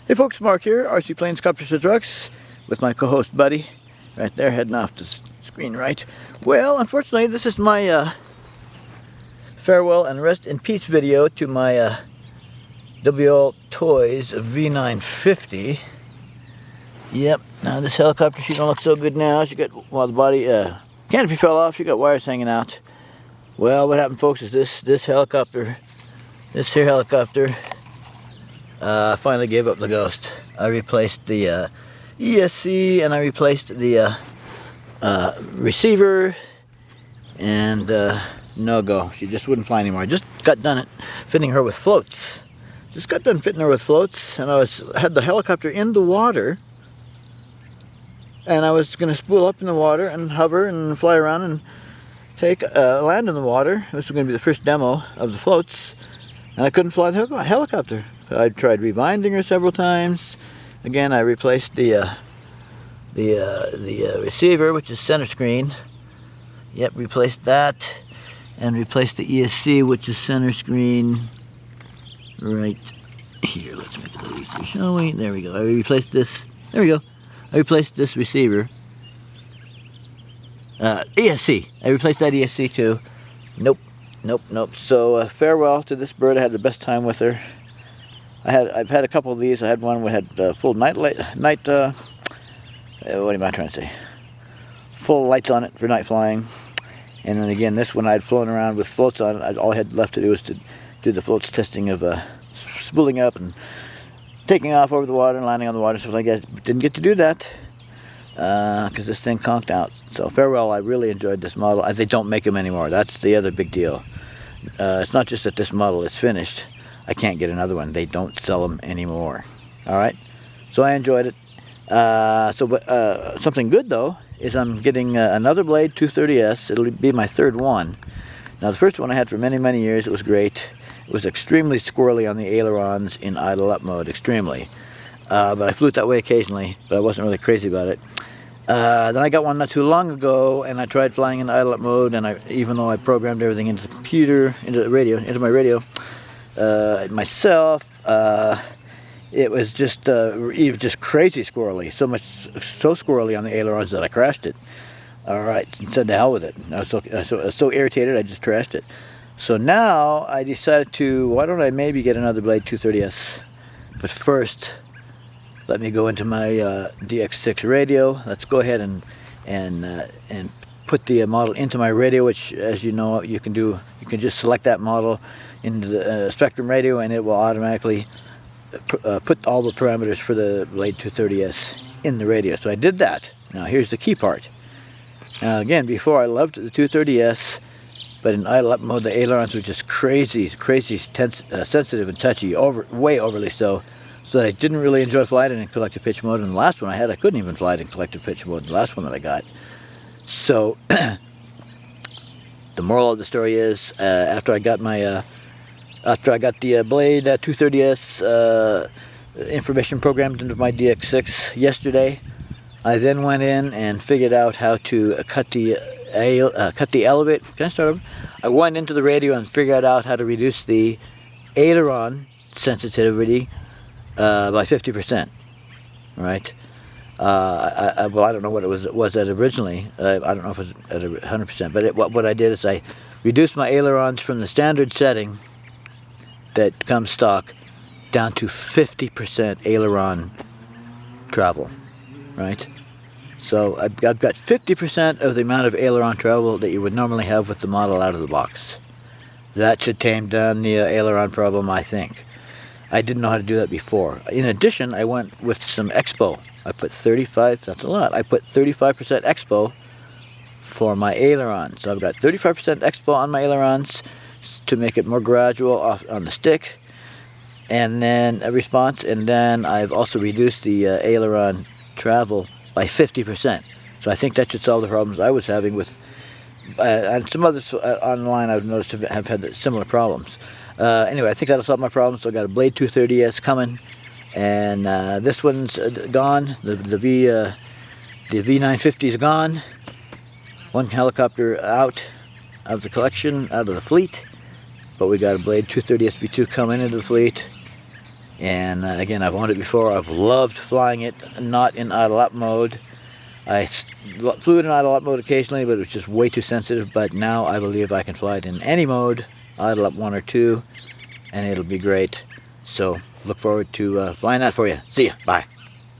Hey folks, Mark here, RC Planes Copters and Trucks, with my co-host Buddy, right there heading off the screen right. Well, unfortunately this is my farewell and rest in peace video to my WL Toys V950. Yep, now this helicopter, she don't look so good now. She got, well, the body, canopy fell off, she got wires hanging out. Well, what happened folks is this helicopter, this here helicopter, finally gave up the ghost. I replaced the ESC and I replaced the receiver, and no go. She just wouldn't fly anymore. I just got done fitting her with floats. Just got done fitting her with floats, and I had the helicopter in the water, and I was going to spool up in the water and hover and fly around and take land in the water. This was going to be the first demo of the floats, and I couldn't fly the helicopter. I tried rebinding her several times. Again, I replaced the receiver, which is center screen. Yep, replaced that, and replaced the ESC, which is center screen right here. Let's make it a little easier, shall we? There we go. I replaced this. There we go. I replaced this receiver. ESC. I replaced that ESC too. Nope. So farewell to this bird. I had the best time with her. I've had a couple of these. I had one that had full what am I trying to say? Full lights on it for night flying. And then again, this one I'd flown around with floats on it. All I had left to do was to do the floats testing of spooling up and taking off over the water and landing on the water. So I didn't get to do that because this thing conked out. So farewell. I really enjoyed this model. They don't make them anymore. That's the other big deal. It's not just that this model is finished. I can't get another one. They don't sell them anymore. All right. So I enjoyed it. Something good though is I'm getting another blade 230S. It'll be my third one. Now the first one I had for many years. It was great. It was extremely squirrely on the ailerons in idle up mode. Extremely. But I flew it that way occasionally. But I wasn't really crazy about it. Then I got one not too long ago, and I tried flying in idle up mode. And even though I programmed everything into the computer, into my radio. Myself, it was just crazy squirrely. So squirrely on the ailerons that I crashed it. All right, and said to hell with it. I was so irritated, I just trashed it. So now I decided why don't I maybe get another blade 230S? But first, let me go into my DX6 radio. Let's go ahead and put the model into my radio, which, as you know, you can do. You can just select that model into the Spectrum radio, and it will automatically put all the parameters for the Blade 230S in the radio. So I did that. Now here's the key part. Now again, before I loved the 230S, but in idle up mode, the ailerons were just crazy sensitive and touchy, way overly so that I didn't really enjoy flying in collective pitch mode. And the last one I had, I couldn't even fly it in collective pitch mode. The last one that I got. So the moral of the story is, after I got the Blade 230S information programmed into my DX6 yesterday, I then went in and figured out how to cut the elevator. Can I start over? I went into the radio and figured out how to reduce the aileron sensitivity by 50%. Right. I don't know what it was at originally. I don't know if it was at 100%. But what I did is I reduced my ailerons from the standard setting that comes stock down to 50% aileron travel. Right. So I've got 50% of the amount of aileron travel that you would normally have with the model out of the box. That should tame down the aileron problem, I think. I didn't know how to do that before. In addition, I went with some expo. I put 35, that's a lot. I put 35% expo for my ailerons. So I've got 35% expo on my ailerons to make it more gradual on the stick. And then a response. And then I've also reduced the aileron travel by 50%. So I think that should solve the problems I was having with, and some others online I've noticed have had similar problems. Anyway, I think that'll solve my problem. So I got a Blade 230S coming, and this one's gone. The V950 is gone. One helicopter out of the collection, out of the fleet. But we got a Blade 230 SV2 coming into the fleet. And again, I've owned it before. I've loved flying it not in idle up mode. I flew it in idle up mode occasionally, but it was just way too sensitive. But now I believe I can fly it in any mode, idle up 1 or 2, and it'll be great. So look forward to flying that for you. See ya. Bye.